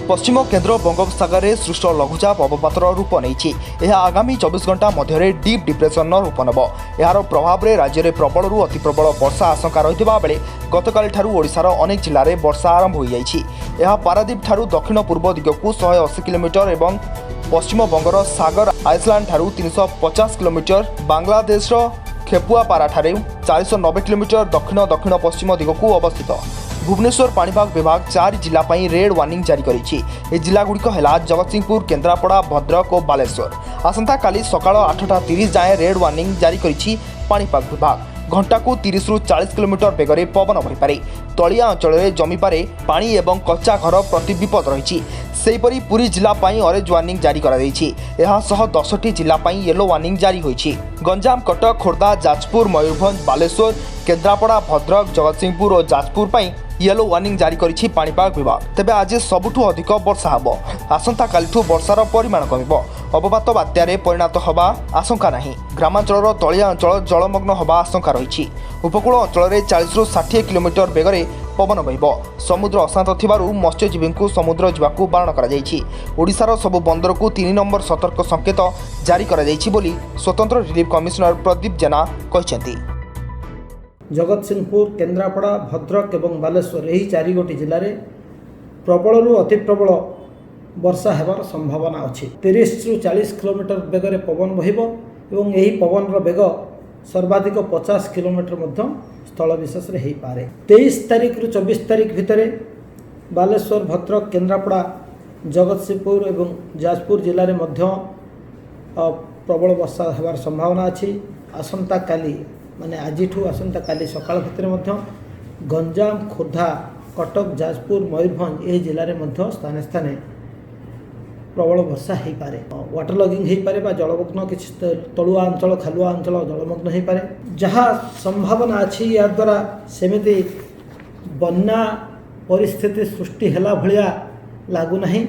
पश्चिम केन्द्र बंगोपसागर में सृष्ट लघुचाप अवपातर रूप नहीं आगामी 24 घंटा मध्य डीप डिप्रेसन रूप नेब। यार प्रभाव में राज्य में प्रबल अति प्रबल वर्षा आशंका रही बेले गतकाली ओडिशार अनेक जिले में वर्षा आरंभ हो जाए। पारादीप ठारू दक्षिण पूर्व दिगकू 180 किलोमीटर और पश्चिम बंगर सागर आइसलैंड ठारू 350 किलोमीटर, बांग्लादेश खेपुआपारा ठारे 490 किलोमीटर दक्षिण दक्षिण पश्चिम दिगकू अवस्थित। भुवनेश्वर पाणीपाग विभाग 4 जिला रेड वार्निंग जारी करिछि। ए जिलागुड़िक है जगतसिंहपुर, केन्द्रापड़ा, भद्रक और बालेश्वर। आसंता काली सकाळ 8:30 जाए रेड वार्निंग जारी करिछि पाणीपाग विभाग। घंटा को 30 ରୁ 40 किलोमीटर बेगरे पवन बहिपारे। तलिया अंचल में जमीपारे पानी एवं कच्चा घर प्रति विपद रही। सेहीपरि पुरी जिला ऑरेंज वार्निंग जारी करा दैछि। एहा सह 10टी जिला येलो वार्निंग जारी होइछि। गंजाम, कटक, खोर्धा, जाजपुर, मयूरभंज, बालेश्वर, केन्द्रापड़ा, भद्रक, जगतसिंहपुर और जाजपुर येलो वार्निंग जारी करिछि पाणीपाग विभाग। तेबे आज सबुठु अधिक वर्षा हबो। आसंता कालिठु वर्षार परिमाण कमिबो। अवपात बात्यारे परिणत होबा आशंका नहीं। ग्रामांचलर तलिया अंचल जलमग्न होबा आशंका रही। उपकूल अंचल में 40 ରୁ 60 किलोमीटर बेगरे पवन बहिबो। समुद्र अशांत थिबारु मत्स्यजीवी को समुद्र जावाकू बारण करा जायछि। ओडिशार सबु बंदर को 3 नंबर सतर्क संकेत जारी करा जायछि बोली स्वतंत्र रिलीफ कमिशनर प्रदीप जेना कहिसेंति। जगतसिंहपुर, केन्द्रापड़ा, भद्रक और बालेश्वर यही 4 गोटी जिले में प्रबल अति प्रबल वर्षा होबार संभावना अच्छी। 30 ରୁ 40 किलोमीटर बेगरे पवन बहिब और यही पवन बेग सर्वाधिक 50 किलोमीटर स्थल विशेष हो पारे। 23 तारिख ରୁ 24 तारिख भितर बालेश्वर, भद्रक, केन्द्रापड़ा, जगतसिंहपुर और जाजपुर जिले में प्रबल वर्षा होबार संभावना अच्छी। आसंता काली माने आजिठू आसंता काली सकाळ भितर गंजाम, खोर्धा, कटक, जाजपुर, मयूरभंज यह जिले में स्थाने स्थाने प्रबल वर्षा हो पारे। वाटर लगिंग हो पारे, जलमग्न किसी तलुआ अंचल, खालुआ अंचल जलमग्न हो पारे। जहाँ संभावना अच्छी या द्वारा सेमिति बन्या परिस्थिति सृष्टि होला भलिया लागू नहीं।